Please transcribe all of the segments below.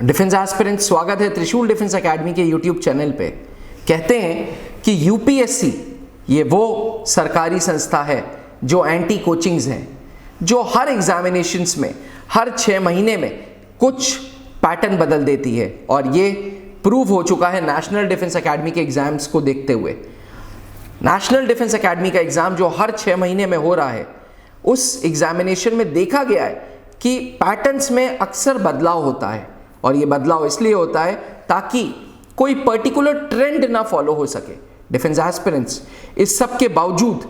Defence aspirants, स्वागत है त्रिशूल डिफेंस एकेडमी के यूट्यूब चैनल पे। कहते हैं कि यूपीएससी ये वो सरकारी संस्था है जो एंटी कोचिंग्स हैं, जो हर एग्जामिनेशंस में हर 6 महीने में कुछ पैटर्न बदल देती है, और ये प्रूव हो चुका है नेशनल डिफेंस एकेडमी के एग्जाम्स को देखते हुए। नेशनल डिफेंस एकेडमी का एग्जाम जो हर 6 महीने में हो रहा है, उस एग्जामिनेशन में देखा गया है कि पैटर्न्स में अक्सर बदलाव होता है, और ये बदलाव इसलिए होता है ताकि कोई पर्टिकुलर ट्रेंड ना फॉलो हो सके। डिफेंस एस्पिरेंट्स, इस सब के बावजूद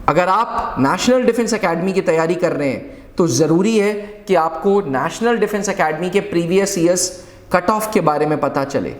अगर आप नेशनल डिफेंस एकेडमी की तैयारी कर रहे हैं तो ज़रूरी है कि आपको नेशनल डिफेंस एकेडमी के प्रीवियस ईयर्स कट ऑफ के बारे में पता चले।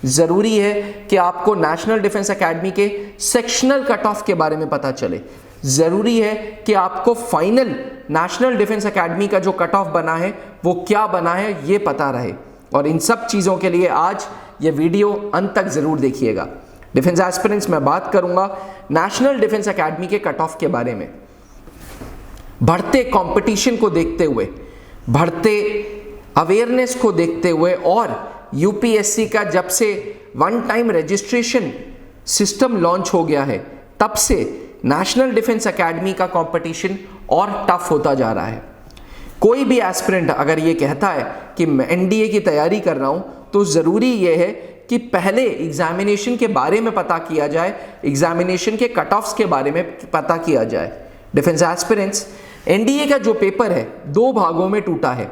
ज़रूरी है कि आपको नेशनल डिफेंस एकेडमी के सेक्शनल कट ऑफ के बारे में पता चले। ज़रूरी है कि आपको फाइनल नेशनल डिफेंस एकेडमी का जो कट ऑफ बना है वो क्या बना है ये पता रहे। और इन सब चीज़ों के लिए आज ये वीडियो अंत तक ज़रूर देखिएगा। डिफेंस एस्पिरेंट्स, मैं बात करूंगा नेशनल डिफेंस एकेडमी के कट ऑफ के बारे में। बढ़ते कंपटीशन को देखते हुए, बढ़ते अवेयरनेस को देखते हुए, और यूपीएससी का जब से one time registration system launch हो गया है, तब से नेशनल डिफेंस एकेडमी का कंपटीशन और टफ होता जा रहा है। कोई भी एस्पिरेंट अगर ये कहता है कि मैं एनडीए की तैयारी कर रहा हूं, तो ज़रूरी ये है कि पहले एग्जामिनेशन के बारे में पता किया जाए, एग्जामिनेशन के कट ऑफ्स के बारे में पता किया जाए। डिफेंस एस्पिरेंट्स, एनडीए का जो पेपर है 2 भागों में टूटा है।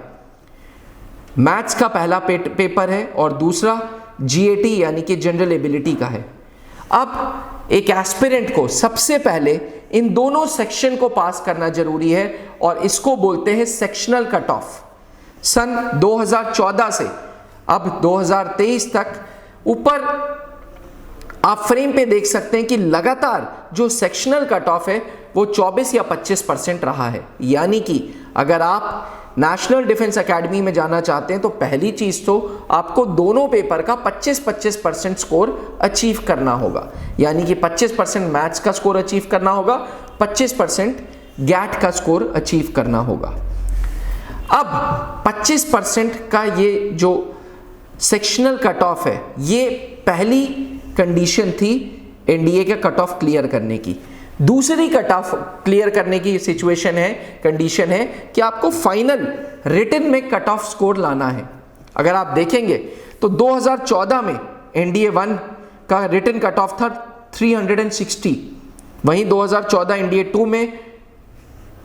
मैथ्स का पहला पेपर है और दूसरा जीएटी यानी कि जनरल एबिलिटी का है। अब एक एस्पिरेंट को सबसे पहले इन दोनों सेक्शन को पास करना जरूरी है, और इसको बोलते हैं सेक्शनल कट ऑफ। सन 2014 से अब 2023 तक ऊपर आप फ्रेम पे देख सकते हैं कि लगातार जो सेक्शनल कट ऑफ है वो 24 या 25% रहा है। यानी कि अगर आप नेशनल डिफेंस एकेडमी में जाना चाहते हैं तो पहली चीज तो आपको दोनों पेपर का 25% स्कोर अचीव करना होगा। यानी कि 25% मैथ्स का स्कोर अचीव करना होगा, 25% गैट का स्कोर अचीव करना होगा। अब 25% का ये जो सेक्शनल कट ऑफ है, ये पहली कंडीशन थी एनडीए के कट ऑफ क्लियर करने की। दूसरी कट ऑफ क्लियर करने की सिचुएशन है, कंडीशन है कि आपको फाइनल रिटन में कट ऑफ स्कोर लाना है। अगर आप देखेंगे तो 2014 में एनडीए 1 का रिटन कट ऑफ था 360, वहीं 2014 एनडीए 2 में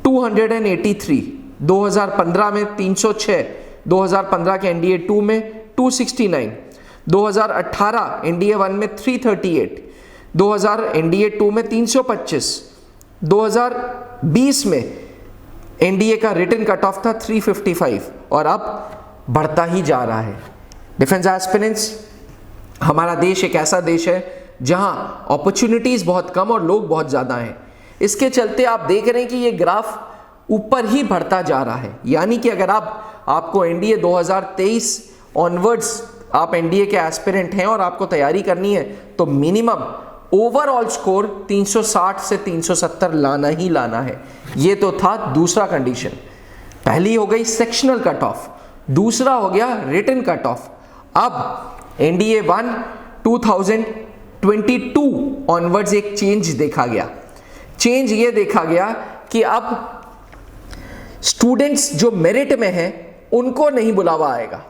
283, 2015 में 306, 2015 के एनडीए 2 में 269, 2018 एनडीए 1 में 338, 2000 एनडीए 2 में 325, 2020 में एनडीए का रिटन कट ऑफ था 355, और अब बढ़ता ही जा रहा है। डिफेंस एस्पिरेंट्स, हमारा देश एक ऐसा देश है जहां अपॉर्चुनिटीज बहुत कम और लोग बहुत ज़्यादा हैं। इसके चलते आप देख रहे हैं कि ये ग्राफ ऊपर ही बढ़ता जा रहा है। यानी कि अगर आपको एनडीए 2023 ऑनवर्ड्स आप एनडीए के एस्पिरेंट हैं और आपको तैयारी करनी है, तो मिनिमम ओवरऑल स्कोर 360 से 370 लाना ही लाना है। ये तो था दूसरा कंडीशन। पहली हो गई सेक्शनल कट ऑफ, दूसरा हो गया रिटन कट ऑफ। अब एनडीए 1 2022 ऑनवर्ड्स एक चेंज देखा गया। चेंज ये देखा गया कि अब स्टूडेंट्स जो मेरिट में हैं उनको नहीं बुलावा आएगा।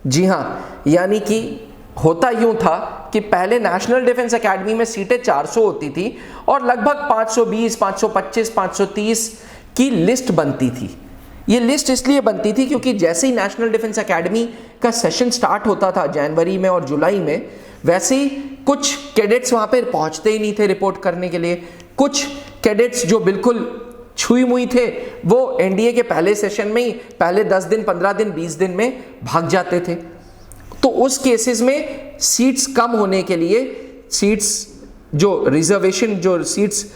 जी हां, यानी कि होता यूं था कि पहले नेशनल डिफेंस एकेडमी में सीटें 400 होती थी और लगभग 520, 525, 530 की लिस्ट बनती थी। ये लिस्ट इसलिए बनती थी क्योंकि जैसे ही नेशनल डिफेंस एकेडमी का सेशन स्टार्ट होता था जनवरी में और जुलाई में, वैसे ही कुछ कैडेट्स वहां पर पहुंचते ही नहीं थे रिपोर्ट करने के लिए। कुछ कैडेट्स जो बिल्कुल छुई मुई थे वो एनडीए के पहले सेशन में ही पहले 10 दिन, 15 दिन, 20 दिन में भाग जाते थे। तो उस केसेस में सीट्स कम होने के लिए, सीट्स जो रिजर्वेशन, जो सीट्स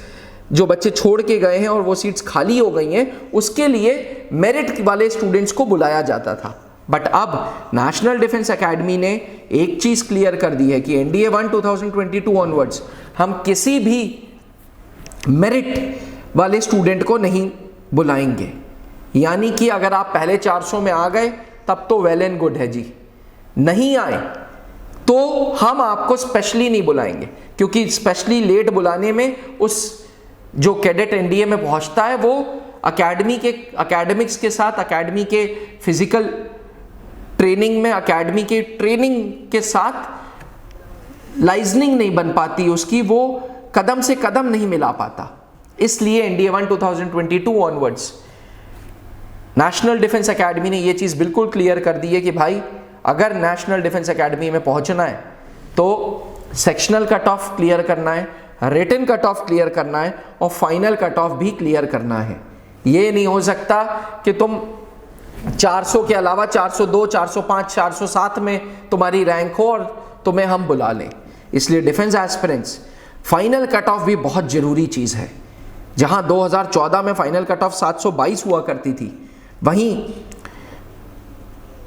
जो बच्चे छोड़ के गए हैं और वो सीट्स खाली हो गई हैं, उसके लिए मेरिट वाले स्टूडेंट्स को बुलाया जाता था। बट अब नेशनल डिफेंस एकेडमी ने एक चीज क्लियर कर दी है कि एनडीए 1 2022 ऑनवर्ड्स हम किसी भी मेरिट वाले स्टूडेंट को नहीं बुलाएंगे। यानी कि अगर आप पहले 400 में आ गए तब तो वेल एंड गुड है जी, नहीं आए तो हम आपको स्पेशली नहीं बुलाएंगे, क्योंकि स्पेशली लेट बुलाने में उस जो कैडेट एनडीए में पहुंचता है वो एकेडमिक्स के साथ, एकेडमी के फिजिकल ट्रेनिंग में, एकेडमी के ट्रेनिंग के साथ लाइजनिंग नहीं बन पाती उसकी, वो कदम से कदम नहीं मिला पाता। इसलिए NDA 1 2022 onwards national defence academy ने ये चीज बिल्कुल क्लियर कर दी है कि भाई अगर नेशनल डिफेंस एकेडमी में पहुंचना है तो सेक्शनल कट ऑफ क्लियर करना है, रिटन कट ऑफ क्लियर करना है और फाइनल कट ऑफ भी क्लियर करना है। ये नहीं हो सकता कि तुम 400 के अलावा 402, 405, 407 में तुम्हारी रैंक हो और तुम्हें हम बुला लें। इसलिए defence aspirants final cut off भी बहुत जरूरी चीज है। जहां 2014 में फाइनल कट ऑफ 722 हुआ करती थी, वहीं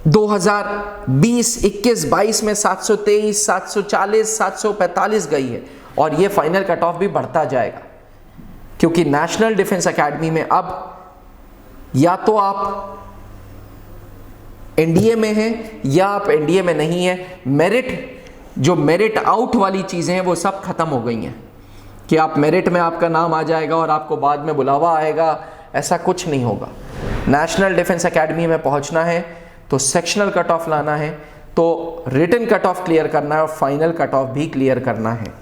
2020, 21, 22 में 723, 740, 745 गई है और ये फाइनल कट ऑफ भी बढ़ता जाएगा, क्योंकि नेशनल डिफेंस एकेडमी में अब या तो आप एनडीए में हैं या आप एनडीए में नहीं हैं। मेरिट आउट वाली चीजें हैं वो सब खत्म हो गई हैं कि आप मेरिट में आपका नाम आ जाएगा और आपको बाद में बुलावा आएगा, ऐसा कुछ नहीं होगा। नेशनल डिफेंस एकेडमी में पहुंचना है तो सेक्शनल कट ऑफ लाना है, तो रिटन कट ऑफ क्लियर करना है और फाइनल कट ऑफ भी क्लियर करना है।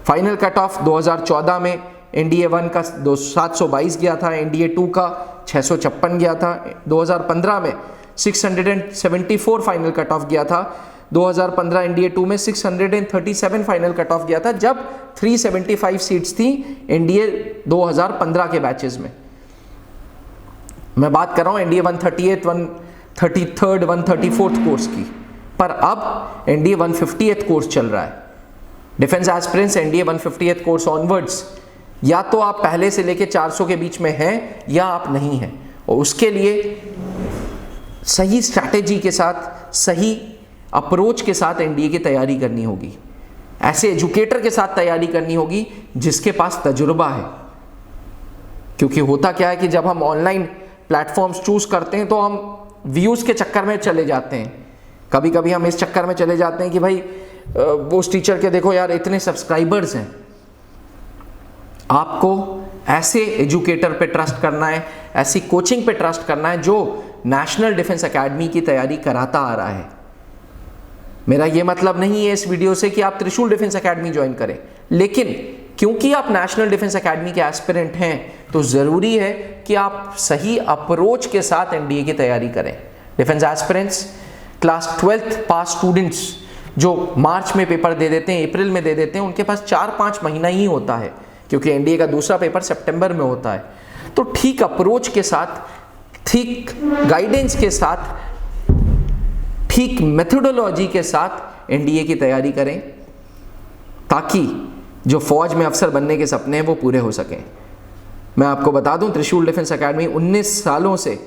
फाइनल कट ऑफ 2014 में एनडीए 1 का 722 गया था, एनडीए 2 का 656 गया था, 2015 में 674 फाइनल कट ऑफ गया था, 2015 एनडीए 2 में 637 फाइनल कट ऑफ गया था, जब 375 सीट्स थी एनडीए 2015 के बैचेस में। मैं बात कर रहा हूं एनडीए 138, 133, 134 कोर्स की, पर अब एनडीए 150th कोर्स चल रहा है। Defence aspirants NDA 150th course onwards, या तो आप पहले से लेके 400 के बीच में हैं या आप नहीं हैं, और उसके लिए सही स्ट्रैटेजी के साथ, सही अप्रोच के साथ एनडीए की तैयारी करनी होगी। ऐसे एजुकेटर के साथ तैयारी करनी होगी जिसके पास तजुर्बा है। क्योंकि होता क्या है कि जब हम ऑनलाइन प्लेटफॉर्म्स चूज करते हैं तो हम व्यूज के चक्कर में चले जाते हैं। कभी कभी हम इस चक्कर में चले जाते हैं कि भाई वो उस टीचर के देखो यार इतने सब्सक्राइबर्स हैं। आपको ऐसे एजुकेटर पे ट्रस्ट करना है, ऐसी कोचिंग पे ट्रस्ट करना है जो नेशनल डिफेंस एकेडमी की तैयारी कराता आ रहा है। मेरा ये मतलब नहीं है इस वीडियो से कि आप त्रिशूल डिफेंस एकेडमी ज्वाइन करें, लेकिन क्योंकि आप नेशनल डिफेंस एकेडमी के एस्पिरेंट हैं तो जरूरी है कि आप सही अप्रोच के साथ एनडीए की तैयारी करें। डिफेंस एस्पिरेंट्स, क्लास 12th पास स्टूडेंट्स जो मार्च में पेपर दे देते हैं, अप्रैल में दे देते हैं, उनके पास 4-5 महीना ही होता है, क्योंकि एनडीए का दूसरा पेपर सितंबर में होता है। तो ठीक अप्रोच के साथ, ठीक गाइडेंस के साथ, ठीक मेथोडोलॉजी के साथ एनडीए की तैयारी करें, ताकि जो फौज में अफसर बनने के सपने हैं वो पूरे हो सकें। मैं आपको बता दूं, त्रिशूल डिफेंस एकेडमी 19 सालों से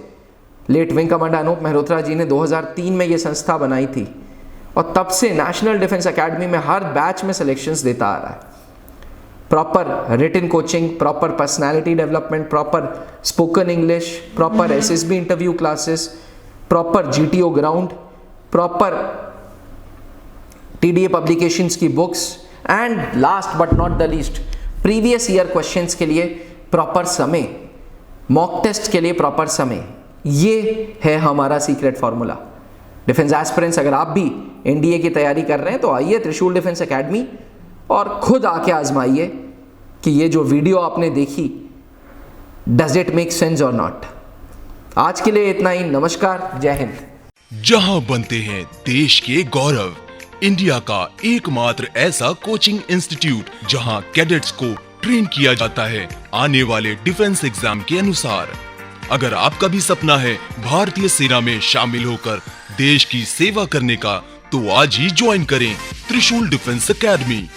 late wing commander Anup Mehrotra ji ने 2003 में ये संस्था बनाई थी, और तब से नेशनल डिफेंस एकेडमी में हर बैच में सिलेक्शंस देता आ रहा है। Proper written coaching, proper personality development, proper spoken English, proper SSB interview classes, proper GTO ground, proper TDA publications की books, and last but not the least previous year questions के लिए proper समय, mock test के लिए proper समय। ये है हमारा सीक्रेट फॉर्मूला। डिफेंस एस्पिरेंट्स, अगर आप भी एनडीए की तैयारी कर रहे हैं तो आइए त्रिशूल डिफेंस एकेडमी और खुद आके आजमाइए कि ये जो वीडियो आपने देखी, डज इट मेक सेंस और नॉट। आज के लिए इतना ही। नमस्कार, जय हिंद। जहां बनते हैं देश के गौरव, इंडिया का एकमात्र ऐसा कोचिंग इंस्टीट्यूट जहां कैडेट्स को ट्रेन किया जाता है आने वाले डिफेंस एग्जाम के अनुसार। अगर आपका भी सपना है भारतीय सेना में शामिल होकर देश की सेवा करने का, तो आज ही ज्वाइन करें त्रिशूल डिफेंस एकेडमी।